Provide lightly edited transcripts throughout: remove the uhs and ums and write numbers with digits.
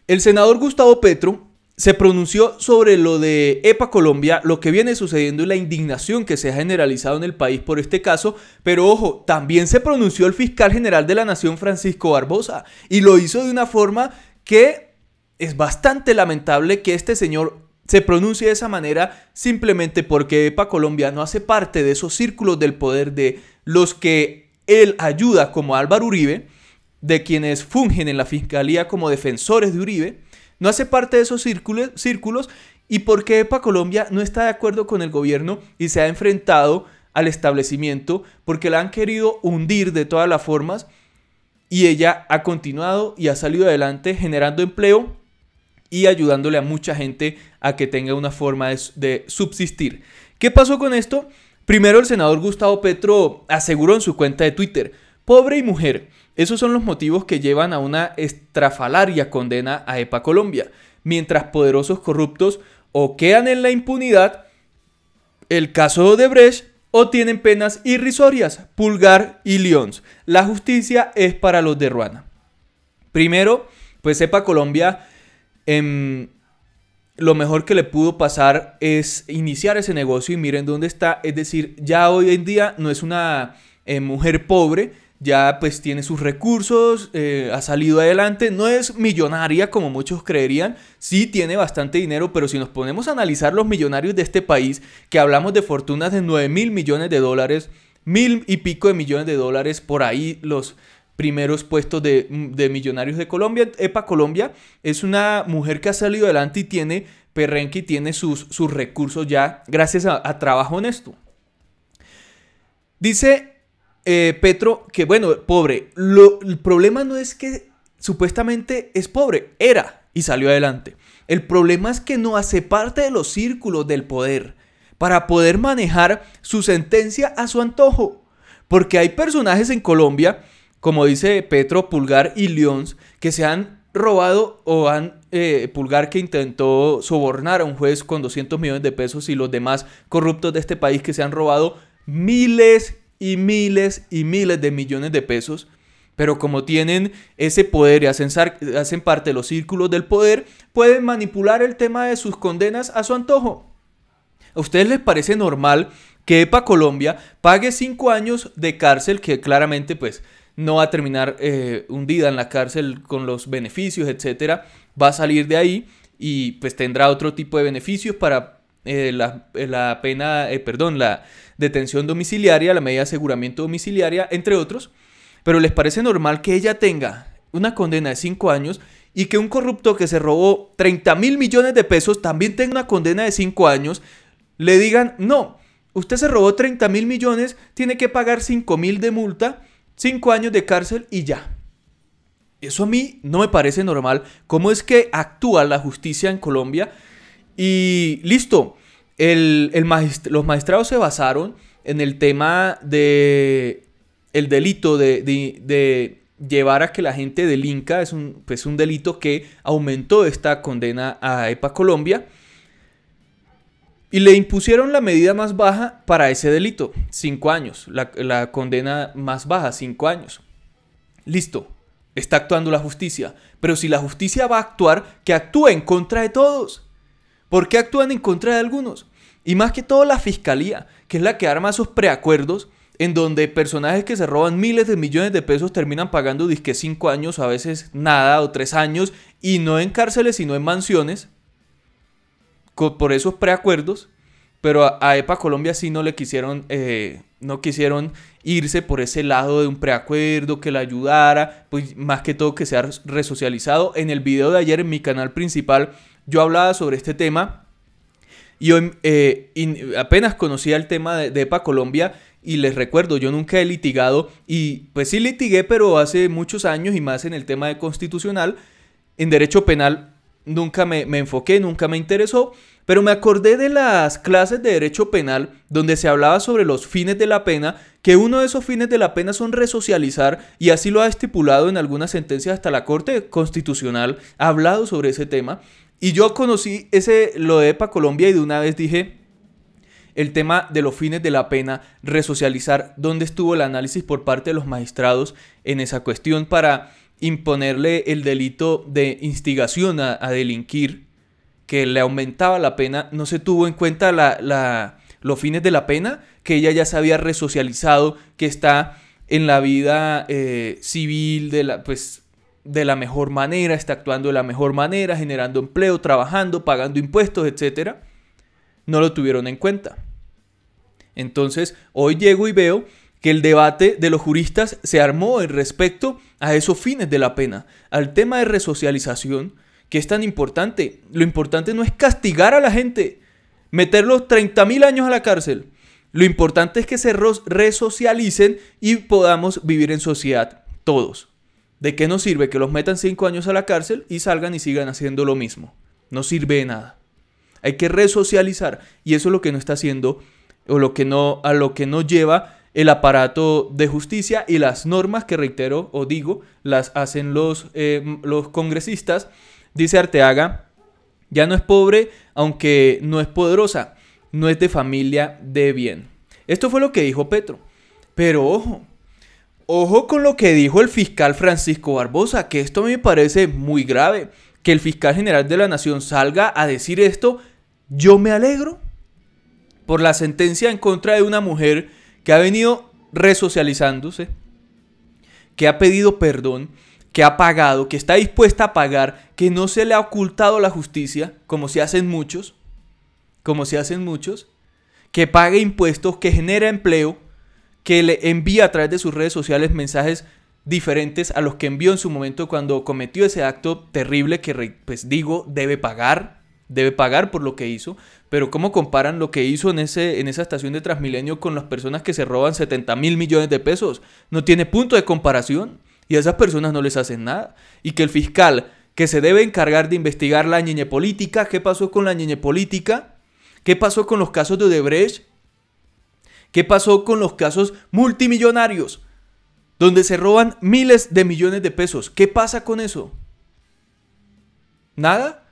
El senador Gustavo Petro se pronunció sobre lo de EPA Colombia, lo que viene sucediendo y la indignación que se ha generalizado en el país por este caso, pero ojo, también se pronunció el fiscal general de la Nación, Francisco Barbosa, y lo hizo de una forma que es bastante lamentable que este señor se pronuncie de esa manera simplemente porque EPA Colombia no hace parte de esos círculos del poder de los que él ayuda, como Álvaro Uribe, de quienes fungen en la fiscalía como defensores de Uribe. No hace parte de esos círculos y porque EPA Colombia no está de acuerdo con el gobierno y se ha enfrentado al establecimiento porque la han querido hundir de todas las formas y ella ha continuado y ha salido adelante generando empleo y ayudándole a mucha gente a que tenga una forma de subsistir. ¿Qué pasó con esto? Primero, el senador Gustavo Petro aseguró en su cuenta de Twitter: pobre y mujer, esos son los motivos que llevan a una estrafalaria condena a EPA Colombia, mientras poderosos corruptos o quedan en la impunidad, el caso de Odebrecht, o tienen penas irrisorias, Pulgar y Lyons. La justicia es para los de Ruana. Primero, pues EPA Colombia, lo mejor que le pudo pasar es iniciar ese negocio y miren dónde está. Es decir, ya hoy en día no es una mujer pobre, ya pues tiene sus recursos, ha salido adelante, no es millonaria como muchos creerían, sí tiene bastante dinero, pero si nos ponemos a analizar los millonarios de este país, que hablamos de fortunas de 9.000 millones de dólares, 1.000 y pico de millones de dólares, por ahí los primeros puestos de millonarios de Colombia. EPA Colombia es una mujer que ha salido adelante y tiene perrenque y tiene sus recursos ya gracias a trabajo honesto. Dice Petro que bueno, pobre, el problema no es que supuestamente es pobre, era y salió adelante. El problema es que no hace parte de los círculos del poder para poder manejar su sentencia a su antojo, porque hay personajes en Colombia, como dice Petro, Pulgar y Lyons, que se han robado o Pulgar, que intentó sobornar a un juez con 200 millones de pesos, y los demás corruptos de este país que se han robado miles y miles y miles de millones de pesos, pero como tienen ese poder y hacen parte de los círculos del poder, pueden manipular el tema de sus condenas a su antojo. ¿A ustedes les parece normal que EPA Colombia pague 5 años de cárcel, que claramente pues no va a terminar hundida en la cárcel con los beneficios, etcétera? Va a salir de ahí y pues tendrá otro tipo de beneficios para la detención domiciliaria, la medida de aseguramiento domiciliaria, entre otros. Pero ¿les parece normal que ella tenga una condena de 5 años y que un corrupto que se robó 30.000 millones de pesos también tenga una condena de 5 años? Le digan: no, usted se robó 30.000 millones, tiene que pagar 5.000 de multa, 5 años de cárcel y ya. Eso a mí no me parece normal. ¿Cómo es que actúa la justicia en Colombia? Y listo, los magistrados se basaron en el tema de el delito de llevar a que la gente delinca. Es un delito que aumentó esta condena a EPA Colombia. Y le impusieron la medida más baja para ese delito, 5 años. La condena más baja, 5 años. Listo, está actuando la justicia. Pero si la justicia va a actuar, que actúe en contra de todos. ¿Por qué actúan en contra de algunos? Y más que todo la fiscalía, que es la que arma esos preacuerdos en donde personajes que se roban miles de millones de pesos terminan pagando disque 5 años, a veces nada, o 3 años, y no en cárceles, sino en mansiones, por esos preacuerdos. Pero a EPA Colombia sí no quisieron irse por ese lado de un preacuerdo que la ayudara, pues más que todo que sea resocializado. En el video de ayer en mi canal principal yo hablaba sobre este tema y hoy apenas conocía el tema de EPA Colombia. Y les recuerdo, yo nunca he litigado, y pues sí litigué, pero hace muchos años, y más en el tema de constitucional. En derecho penal nunca me enfoqué, nunca me interesó, pero me acordé de las clases de derecho penal donde se hablaba sobre los fines de la pena, que uno de esos fines de la pena son resocializar, y así lo ha estipulado en algunas sentencias hasta la Corte Constitucional, ha hablado sobre ese tema. Y yo conocí lo de EPA Colombia y de una vez dije: el tema de los fines de la pena, resocializar, ¿dónde estuvo el análisis por parte de los magistrados en esa cuestión para imponerle el delito de instigación a delinquir, que le aumentaba la pena, no se tuvo en cuenta los fines de la pena, que ella ya se había resocializado, que está en la vida civil de la mejor manera, está actuando de la mejor manera, generando empleo, trabajando, pagando impuestos, etc. No lo tuvieron en cuenta. Entonces, hoy llego y veo que el debate de los juristas se armó en respecto a esos fines de la pena, al tema de resocialización, que es tan importante. Lo importante no es castigar a la gente, meterlos 30.000 años a la cárcel. Lo importante es que se resocialicen y podamos vivir en sociedad todos. ¿De qué nos sirve que los metan 5 años a la cárcel y salgan y sigan haciendo lo mismo? No sirve de nada. Hay que resocializar, y eso es lo que no está haciendo, o a lo que no lleva el aparato de justicia y las normas que, reitero o digo, las hacen los congresistas. Dice Arteaga, ya no es pobre aunque no es poderosa, no es de familia de bien. Esto fue lo que dijo Petro. Pero ojo con lo que dijo el fiscal Francisco Barbosa, que esto me parece muy grave. Que el fiscal general de la Nación salga a decir esto, yo me alegro por la sentencia en contra de una mujer que ha venido resocializándose, que ha pedido perdón, que ha pagado, que está dispuesta a pagar, que no se le ha ocultado la justicia, como se hacen muchos, que pague impuestos, que genera empleo, que le envía a través de sus redes sociales mensajes diferentes a los que envió en su momento cuando cometió ese acto terrible que, pues digo, debe pagar por lo que hizo. Pero ¿cómo comparan lo que hizo en esa estación de Transmilenio con las personas que se roban 70.000 millones de pesos? No tiene punto de comparación, y a esas personas no les hacen nada. Y que el fiscal que se debe encargar de investigar la ñeñe política, ¿qué pasó con la ñeñe política? ¿Qué pasó con los casos de Odebrecht? ¿Qué pasó con los casos multimillonarios, donde se roban miles de millones de pesos? ¿Qué pasa con eso? ¿Nada?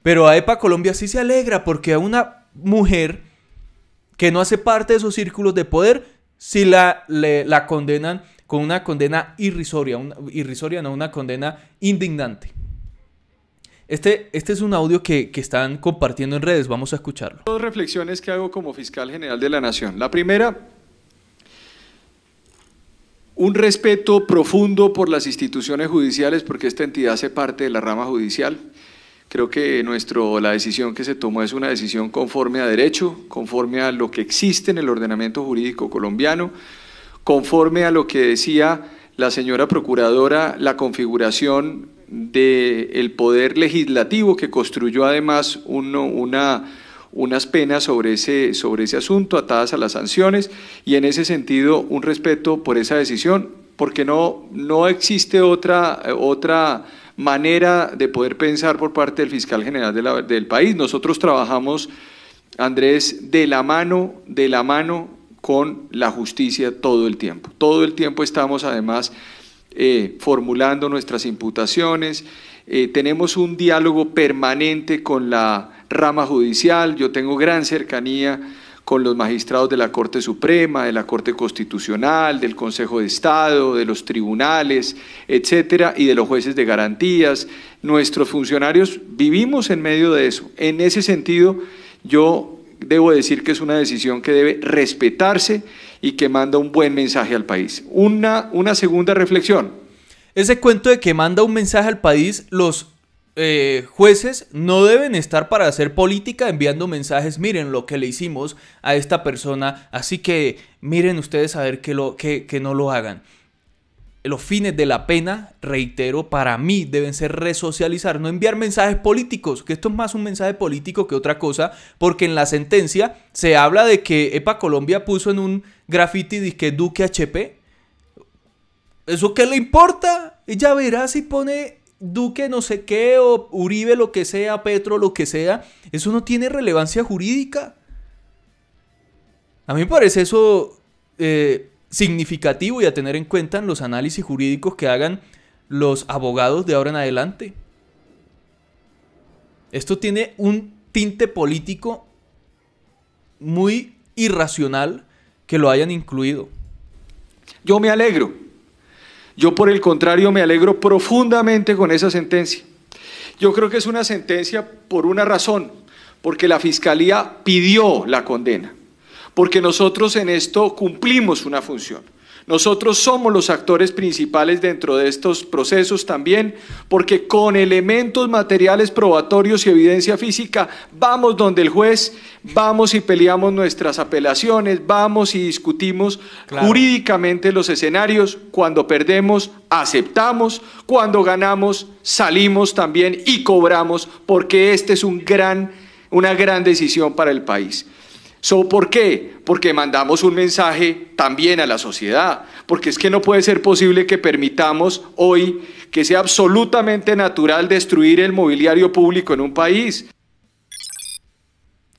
Pero AEPA Colombia sí se alegra porque a una mujer que no hace parte de esos círculos de poder, sí la condenan con una condena una condena indignante. Este es un audio que están compartiendo en redes, vamos a escucharlo. Dos reflexiones que hago como fiscal general de la Nación. La primera, un respeto profundo por las instituciones judiciales, porque esta entidad hace parte de la rama judicial. Creo que la decisión que se tomó es una decisión conforme a derecho, conforme a lo que existe en el ordenamiento jurídico colombiano, conforme a lo que decía la señora procuradora, la configuración del poder legislativo que construyó además unas penas sobre ese asunto atadas a las sanciones, y en ese sentido un respeto por esa decisión, porque no existe otra manera de poder pensar por parte del fiscal general del país. Nosotros trabajamos, Andrés, de la mano con la justicia todo el tiempo. Todo el tiempo estamos además formulando nuestras imputaciones, tenemos un diálogo permanente con la rama judicial. Yo tengo gran cercanía con los magistrados de la Corte Suprema, de la Corte Constitucional, del Consejo de Estado, de los tribunales, etcétera, y de los jueces de garantías. Nuestros funcionarios vivimos en medio de eso. En ese sentido, yo debo decir que es una decisión que debe respetarse y que manda un buen mensaje al país. Una segunda reflexión. Ese cuento de que manda un mensaje al país, los jueces no deben estar para hacer política enviando mensajes, miren lo que le hicimos a esta persona, así que miren ustedes a ver que no lo hagan. Los fines de la pena, reitero, para mí deben ser resocializar, no enviar mensajes políticos, que esto es más un mensaje político que otra cosa, porque en la sentencia se habla de que EPA Colombia puso en un graffiti disque Duque HP. ¿Eso qué le importa? Ella verá si pone Duque no sé qué, o Uribe lo que sea, Petro lo que sea. Eso no tiene relevancia jurídica. A mí me parece eso significativo y a tener en cuenta en los análisis jurídicos que hagan los abogados de ahora en adelante. Esto tiene un tinte político muy irracional que lo hayan incluido. Yo me alegro Yo, por el contrario, me alegro profundamente con esa sentencia. Yo creo que es una sentencia por una razón, porque la Fiscalía pidió la condena, porque nosotros en esto cumplimos una función. Nosotros somos los actores principales dentro de estos procesos también, porque con elementos materiales probatorios y evidencia física vamos donde el juez, vamos y peleamos nuestras apelaciones, vamos y discutimos jurídicamente los escenarios. Cuando perdemos, aceptamos; cuando ganamos, salimos también y cobramos, porque este es una gran decisión para el país. ¿Por qué? Porque mandamos un mensaje también a la sociedad, porque es que no puede ser posible que permitamos hoy que sea absolutamente natural destruir el mobiliario público en un país.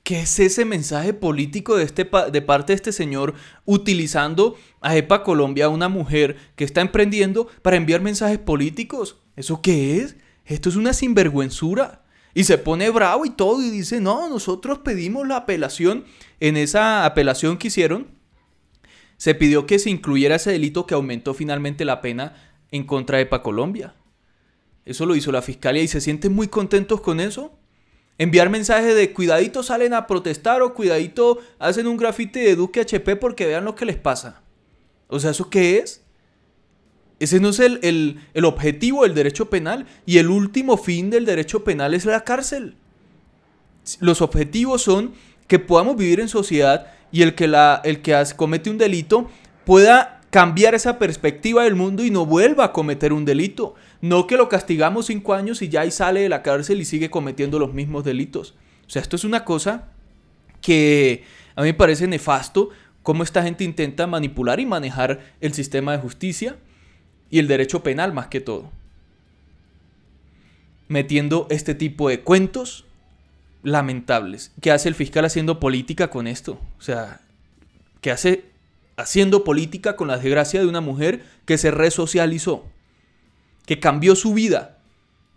¿Qué es ese mensaje político de parte de este señor utilizando a EPA Colombia, una mujer que está emprendiendo, para enviar mensajes políticos? ¿Eso qué es? Esto es una sinvergüenzura. Y se pone bravo y todo y dice, no, nosotros pedimos la apelación. En esa apelación que hicieron, se pidió que se incluyera ese delito que aumentó finalmente la pena en contra de EPA Colombia. Eso lo hizo la Fiscalía y se sienten muy contentos con eso. Enviar mensajes de cuidadito salen a protestar o cuidadito hacen un grafiti de Duque HP porque vean lo que les pasa. O sea, ¿eso qué es? Ese no es el objetivo del derecho penal, y el último fin del derecho penal es la cárcel. Los objetivos son que podamos vivir en sociedad y el que comete un delito pueda cambiar esa perspectiva del mundo y no vuelva a cometer un delito. No que lo castigamos 5 años y ya ahí sale de la cárcel y sigue cometiendo los mismos delitos. O sea, esto es una cosa que a mí me parece nefasto, cómo esta gente intenta manipular y manejar el sistema de justicia y el derecho penal más que todo, metiendo este tipo de cuentos lamentables. ¿Qué hace el fiscal haciendo política con esto? O sea, ¿qué hace haciendo política con la desgracia de una mujer que se resocializó, que cambió su vida?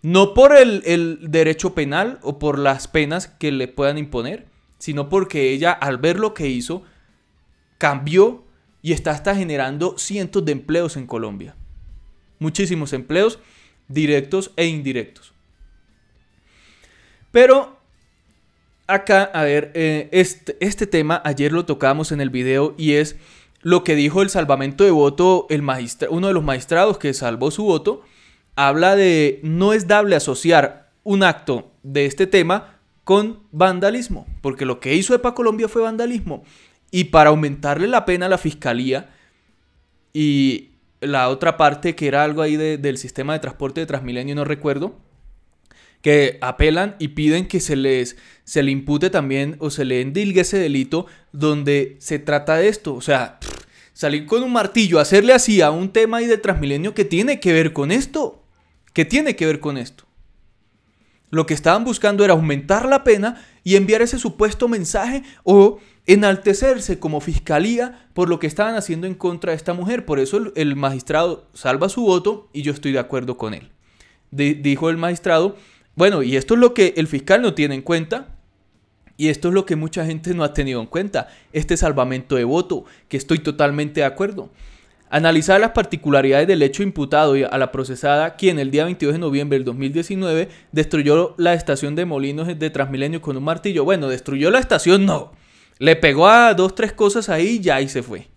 No por el derecho penal o por las penas que le puedan imponer, sino porque ella, al ver lo que hizo, cambió y está generando cientos de empleos en Colombia. Muchísimos empleos directos e indirectos. Pero acá, a ver, este tema ayer lo tocamos en el video y es lo que dijo el salvamento de voto, uno de los magistrados que salvó su voto. Habla de no es dable asociar un acto de este tema con vandalismo, porque lo que hizo EPA Colombia fue vandalismo. Y para aumentarle la pena a la fiscalía y la otra parte que era algo ahí del sistema de transporte de Transmilenio, no recuerdo, que apelan y piden que se le impute también o se le endilgue ese delito donde se trata de esto. O sea, salir con un martillo, hacerle así a un tema ahí de Transmilenio que tiene que ver con esto. ¿Qué tiene que ver con esto? Lo que estaban buscando era aumentar la pena y enviar ese supuesto mensaje o enaltecerse como fiscalía por lo que estaban haciendo en contra de esta mujer. Por eso el magistrado salva su voto y yo estoy de acuerdo con él. Dijo el magistrado, bueno, y esto es lo que el fiscal no tiene en cuenta y esto es lo que mucha gente no ha tenido en cuenta, este salvamento de voto, que estoy totalmente de acuerdo. Analizar las particularidades del hecho imputado a la procesada, quien el día 22 de noviembre del 2019 destruyó la estación de Molinos de Transmilenio con un martillo. Bueno, destruyó la estación, no. Le pegó a 2 o 3 cosas ahí y ya ahí se fue.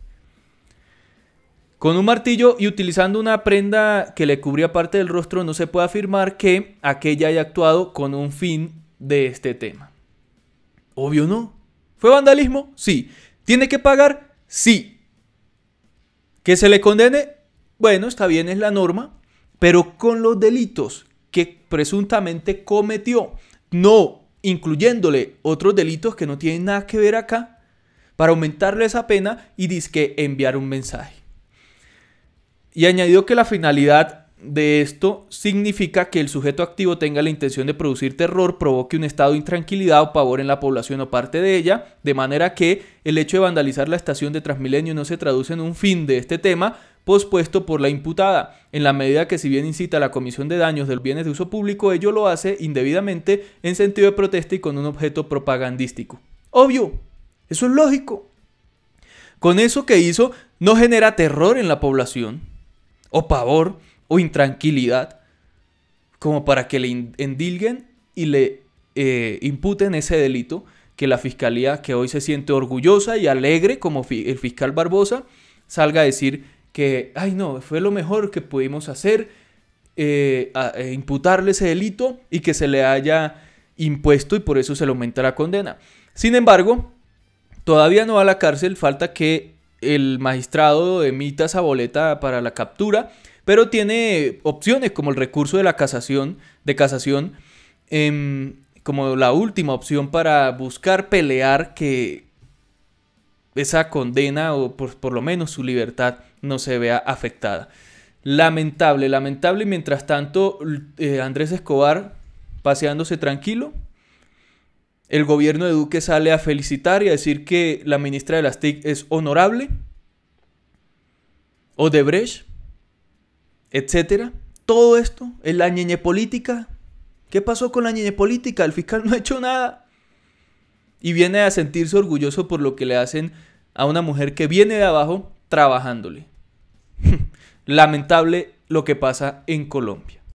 Con un martillo y utilizando una prenda que le cubría parte del rostro, no se puede afirmar que aquella haya actuado con un fin de este tema. Obvio no. ¿Fue vandalismo? Sí. ¿Tiene que pagar? Sí. ¿Que se le condene? Bueno, está bien, es la norma, pero con los delitos que presuntamente cometió, no incluyéndole otros delitos que no tienen nada que ver acá, para aumentarle esa pena y dizque enviar un mensaje. Y añadió que la finalidad de esto significa que el sujeto activo tenga la intención de producir terror, provoque un estado de intranquilidad o pavor en la población o parte de ella, de manera que el hecho de vandalizar la estación de Transmilenio no se traduce en un fin de este tema pospuesto por la imputada, en la medida que si bien incita a la comisión de daños de los bienes de uso público, ello lo hace indebidamente en sentido de protesta y con un objeto propagandístico. Obvio, eso es lógico. Con eso que hizo no genera terror en la población. o pavor o intranquilidad como para que le endilguen y le imputen ese delito que la fiscalía, que hoy se siente orgullosa y alegre como el fiscal Barbosa, salga a decir que, ay no, fue lo mejor que pudimos hacer, imputarle ese delito y que se le haya impuesto y por eso se le aumenta la condena. Sin embargo, todavía no va a la cárcel, falta que el magistrado emita esa boleta para la captura, pero tiene opciones como el recurso de la casación, como la última opción para buscar pelear que esa condena o por lo menos su libertad no se vea afectada. Lamentable, y mientras tanto Andrés Escobar paseándose tranquilo. El gobierno de Duque sale a felicitar y a decir que la ministra de las TIC es honorable, Odebrecht, etcétera. Todo esto es la ñeñe política. ¿Qué pasó con la ñeñe política? El fiscal no ha hecho nada. Y viene a sentirse orgulloso por lo que le hacen a una mujer que viene de abajo trabajándole. Lamentable lo que pasa en Colombia.